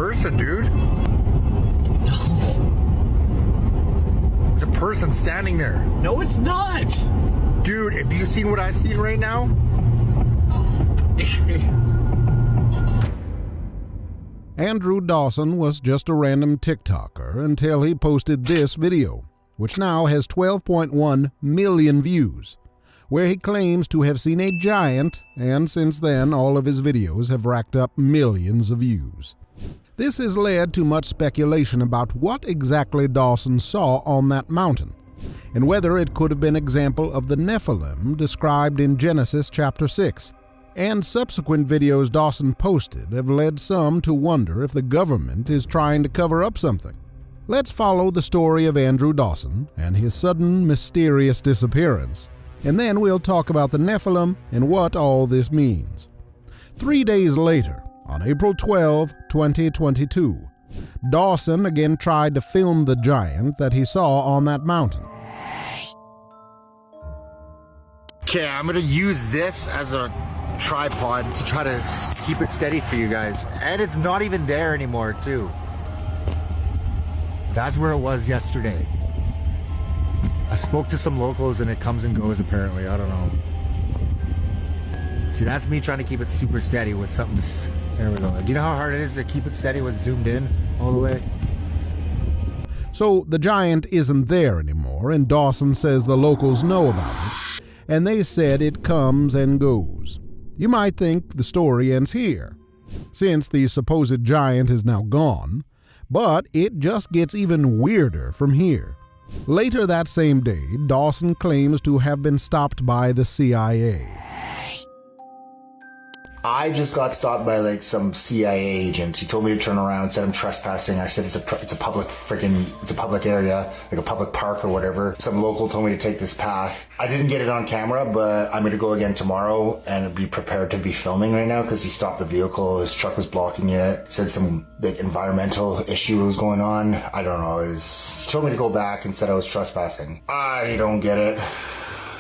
person, dude. No. There's a person standing there. No, it's not. Dude, have you seen what I've seen right now? Andrew Dawson was just a random TikToker until he posted this video, which now has 12.1 million views, where he claims to have seen a giant, and since then all of his videos have racked up millions of views. This has led to much speculation about what exactly Dawson saw on that mountain, and whether it could have been an example of the nephilim described in Genesis chapter 6. And subsequent videos Dawson posted have led some to wonder if the government is trying to cover up something. Let's follow the story of Andrew Dawson and his sudden mysterious disappearance, and then we'll talk about the nephilim and what all this means. 3 days later, on April 12, 2022, Dawson again tried to film the giant that he saw on that mountain. Okay, I'm gonna use this as a tripod to try to keep it steady for you guys. And it's not even there anymore, too. That's where it was yesterday. I spoke to some locals and it comes and goes apparently. I don't know. See, that's me trying to keep it super steady with something. There we go. Do you know how hard it is to keep it steady with zoomed in all the way? So the giant isn't there anymore, and Dawson says the locals know about it, and they said it comes and goes. You might think the story ends here, since the supposed giant is now gone, but it just gets even weirder from here. Later that same day, Dawson claims to have been stopped by the CIA. I just got stopped by like some CIA agent. He told me to turn around and said I'm trespassing. I said it's a public area, like a public park or whatever. Some local told me to take this path. I didn't get it on camera, but I'm going to go again tomorrow and be prepared to be filming right now because he stopped the vehicle. His truck was blocking it. Said some like environmental issue was going on. I don't know. He told me to go back and said I was trespassing. I don't get it.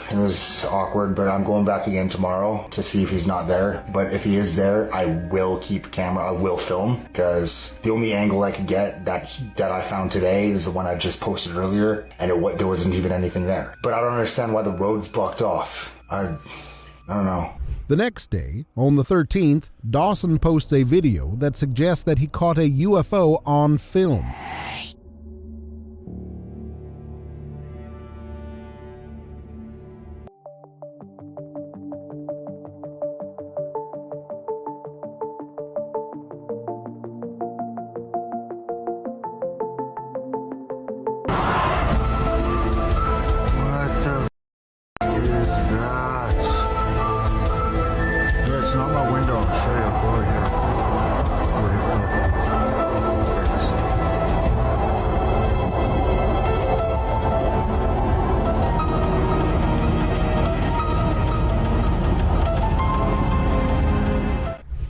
It was awkward, but I'm going back again tomorrow to see if he's not there. But if he is there, I will keep a camera. I will film, because the only angle I could get that I found today is the one I just posted earlier, and there wasn't even anything there. But I don't understand why the road's blocked off. I don't know. The next day, on the 13th, Dawson posts a video that suggests that he caught a UFO on film.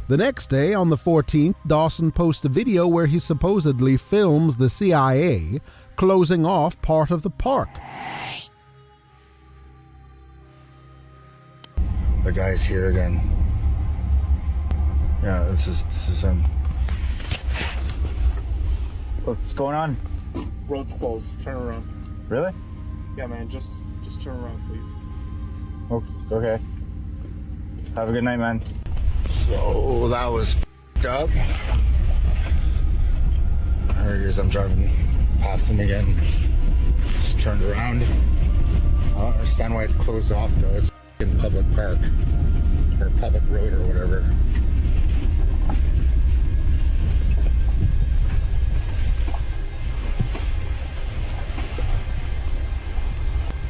The next day, on the 14th, Dawson posts a video where he supposedly films the CIA closing off part of the park. The guy's here again. Yeah, this is him. What's going on? Road's closed. Turn around. Really? Yeah, man. Just turn around, please. Okay. Have a good night, man. So that was f***ed up. There he is. I'm driving past him again. Just turned around. I don't understand why it's closed off though. It's in public park or public road or whatever.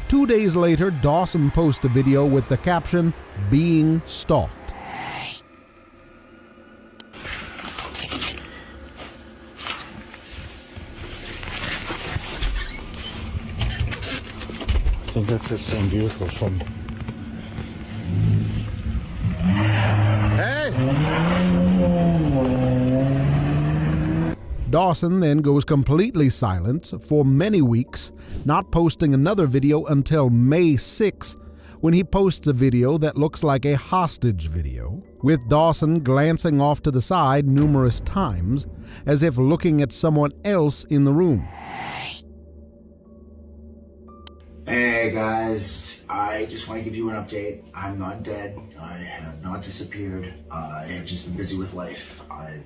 Two days later, Dawson posts a video with the caption, "Being Stalked." I think that's the same vehicle from... Hey! Dawson then goes completely silent for many weeks, not posting another video until May 6, when he posts a video that looks like a hostage video, with Dawson glancing off to the side numerous times, as if looking at someone else in the room. Hey guys, I just want to give you an update. I'm not dead. I have not disappeared. I have just been busy with life. I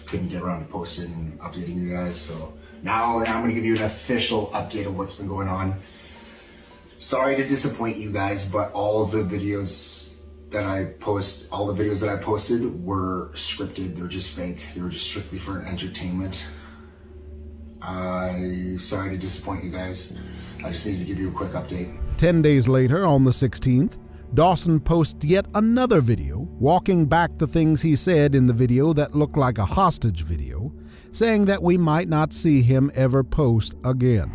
couldn't get around to posting and updating you guys, so now I'm going to give you an official update of what's been going on. Sorry to disappoint you guys, but all of the videos that I posted were scripted. They're just fake. They were just strictly for entertainment. I'm sorry to disappoint you guys. I just needed to give you a quick update. 10 days later, on the 16th, Dawson posts yet another video, walking back the things he said in the video that looked like a hostage video, saying that we might not see him ever post again.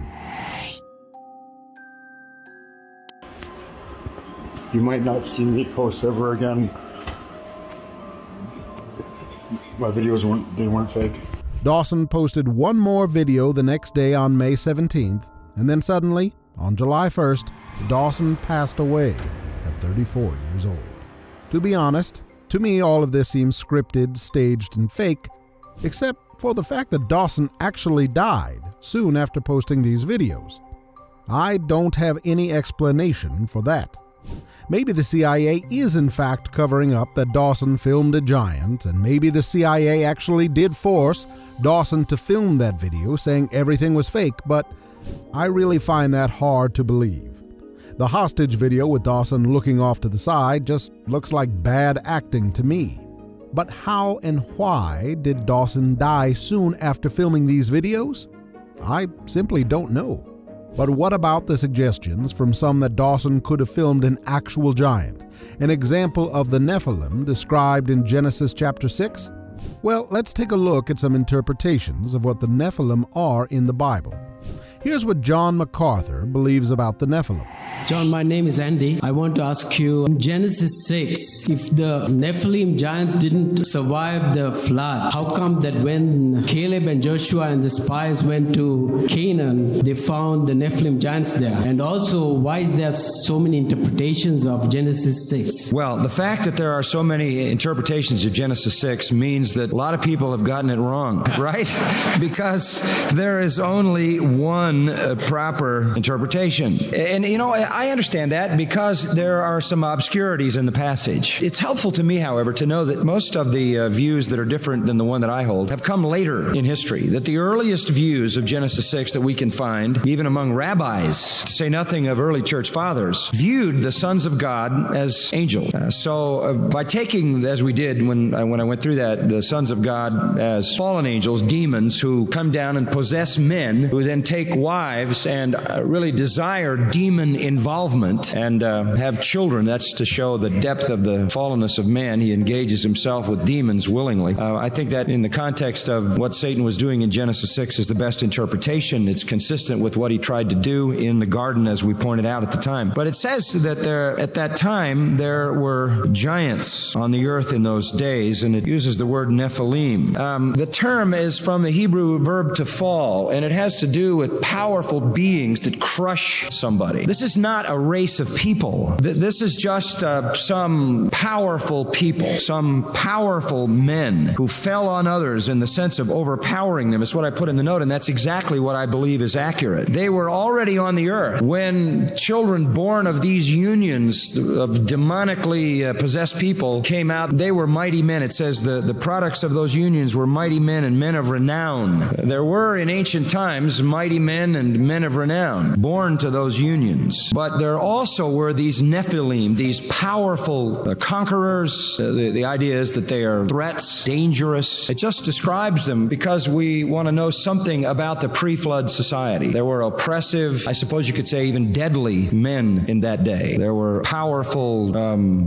You might not see me post ever again. My videos weren't fake. Dawson posted one more video the next day on May 17th, and then suddenly, on July 1st, Dawson passed away at 34 years old. To be honest, to me all of this seems scripted, staged, and fake, except for the fact that Dawson actually died soon after posting these videos. I don't have any explanation for that. Maybe the CIA is in fact covering up that Dawson filmed a giant, and maybe the CIA actually did force Dawson to film that video saying everything was fake, but I really find that hard to believe. The hostage video with Dawson looking off to the side just looks like bad acting to me. But how and why did Dawson die soon after filming these videos? I simply don't know. But what about the suggestions from some that Dawson could have filmed an actual giant, an example of the nephilim described in Genesis chapter 6? Well, let's take a look at some interpretations of what the nephilim are in the Bible. Here's what John MacArthur believes about the nephilim. John, my name is Andy. I want to ask you, in Genesis 6, if the Nephilim giants didn't survive the flood, how come that when Caleb and Joshua and the spies went to Canaan, they found the Nephilim giants there? And also, why is there so many interpretations of Genesis 6? Well, the fact that there are so many interpretations of Genesis 6 means that a lot of people have gotten it wrong, right? Because there is only one proper interpretation. And, you know, I understand that because there are some obscurities in the passage. It's helpful to me, however, to know that most of the views that are different than the one that I hold have come later in history. That the earliest views of Genesis 6 that we can find, even among rabbis, to say nothing of early church fathers, viewed the sons of God as angels. So by taking, as we did when I went through that, the sons of God as fallen angels, demons who come down and possess men, who then take wives and really desire demon involvement and have children. That's to show the depth of the fallenness of man. He engages himself with demons willingly. I think that in the context of what Satan was doing in Genesis 6 is the best interpretation. It's consistent with what he tried to do in the garden, as we pointed out at the time. But it says that at that time there were giants on the earth in those days, and it uses the word nephilim. The term is from the Hebrew verb to fall, and it has to do with powerful beings that crush somebody. This is not a race of people. This is just some powerful people, some powerful men who fell on others in the sense of overpowering them. It's what I put in the note, and that's exactly what I believe is accurate. They were already on the earth when children born of these unions of demonically possessed people came out. They were mighty men. It says the products of those unions were mighty men and men of renown. There were in ancient times mighty men and men of renown born to those unions. But there also were these nephilim, these powerful conquerors. The idea is that they are threats, dangerous. It just describes them because we want to know something about the pre-flood society. There were oppressive, I suppose you could say even deadly men in that day. There were powerful,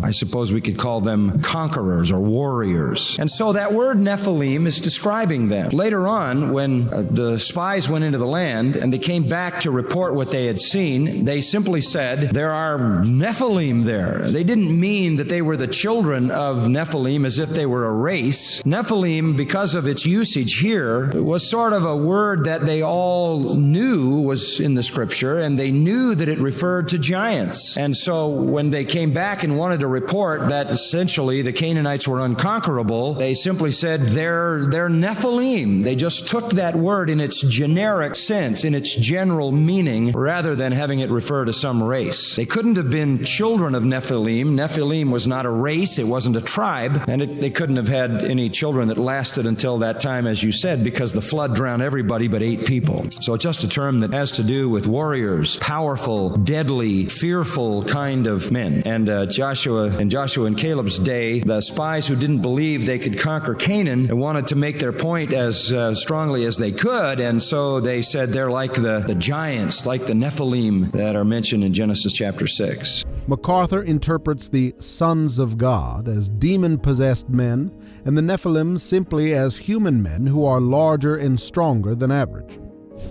I suppose we could call them conquerors or warriors. And so that word nephilim is describing them. Later on, when the spies went into the land and they came back to report what they had seen, they simply simply said there are nephilim there. They didn't mean that they were the children of nephilim as if they were a race. Nephilim, because of its usage here, was sort of a word that they all knew was in the scripture, and they knew that it referred to giants. And so when they came back and wanted to report that essentially the Canaanites were unconquerable, they simply said they're nephilim. They just took that word in its generic sense, in its general meaning, rather than having it refer to some race. They couldn't have been children of Nephilim. Nephilim was not a race, it wasn't a tribe, and they couldn't have had any children that lasted until that time, as you said, because the flood drowned everybody but 8 people. So it's just a term that has to do with warriors, powerful, deadly, fearful kind of men. And Joshua and Caleb's day, the spies who didn't believe they could conquer Canaan and wanted to make their point as strongly as they could, and so they said they're like the giants, like the Nephilim that are mentioned in Genesis chapter 6. MacArthur interprets the sons of God as demon-possessed men and the Nephilim simply as human men who are larger and stronger than average.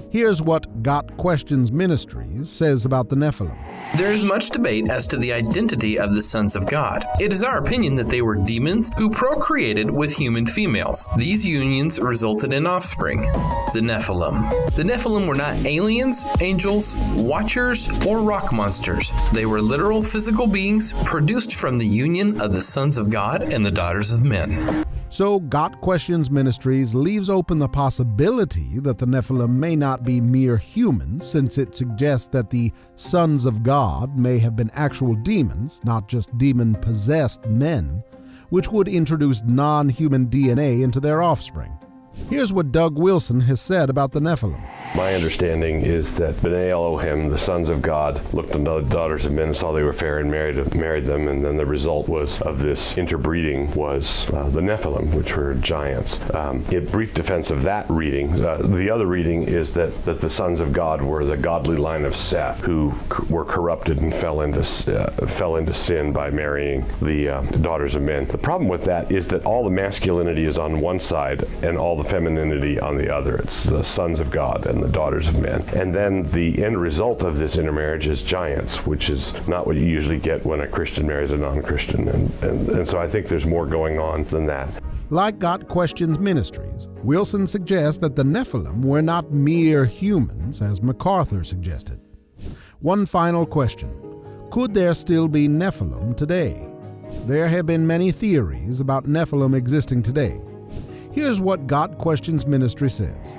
Here's what Got Questions Ministries says about the Nephilim. There is much debate as to the identity of the sons of God. It is our opinion that they were demons who procreated with human females. These unions resulted in offspring, the Nephilim. The Nephilim were not aliens, angels, watchers, or rock monsters. They were literal physical beings produced from the union of the sons of God and the daughters of men. So, Got Questions Ministries leaves open the possibility that the Nephilim may not be mere humans, since it suggests that the sons of God may have been actual demons, not just demon-possessed men, which would introduce non-human DNA into their offspring. Here's what Doug Wilson has said about the Nephilim. My understanding is that B'nai Elohim, the sons of God, looked on the daughters of men and saw they were fair and married them, and then the result of this interbreeding was the Nephilim, which were giants. In brief defense of that reading, the other reading is that the sons of God were the godly line of Seth, who were corrupted and fell into sin by marrying the daughters of men. The problem with that is that all the masculinity is on one side and all the femininity on the other. It's the sons of God and the daughters of men. And then the end result of this intermarriage is giants, which is not what you usually get when a Christian marries a non-Christian. And so I think there's more going on than that. Like Got Questions Ministries, Wilson suggests that the Nephilim were not mere humans, as MacArthur suggested. One final question. Could there still be Nephilim today? There have been many theories about Nephilim existing today. Here's what Got Questions Ministry says.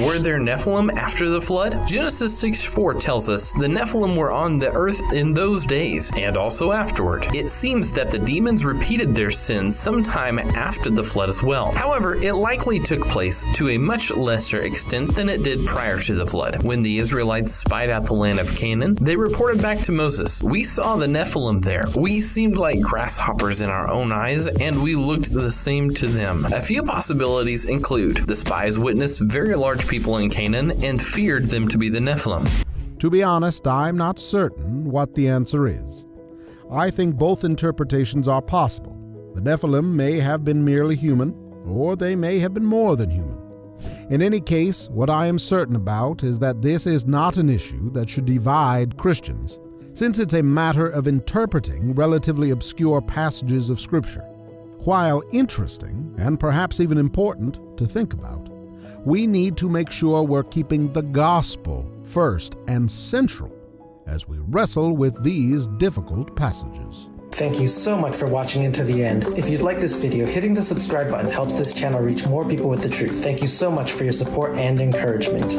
Were there Nephilim after the flood? Genesis 6:4 tells us the Nephilim were on the earth in those days, and also afterward. It seems that the demons repeated their sins sometime after the flood as well. However, it likely took place to a much lesser extent than it did prior to the flood. When the Israelites spied out the land of Canaan, they reported back to Moses, "We saw the Nephilim there. We seemed like grasshoppers in our own eyes, and we looked the same to them." A few possibilities include the spies witnessed very large people in Canaan and feared them to be the Nephilim. To be honest, I'm not certain what the answer is. I think both interpretations are possible. The Nephilim may have been merely human, or they may have been more than human. In any case, what I am certain about is that this is not an issue that should divide Christians, since it's a matter of interpreting relatively obscure passages of Scripture. While interesting, and perhaps even important to think about, we need to make sure we're keeping the gospel first and central as we wrestle with these difficult passages. Thank you so much for watching until the end. If you'd like this video, hitting the subscribe button helps this channel reach more people with the truth. Thank you so much for your support and encouragement.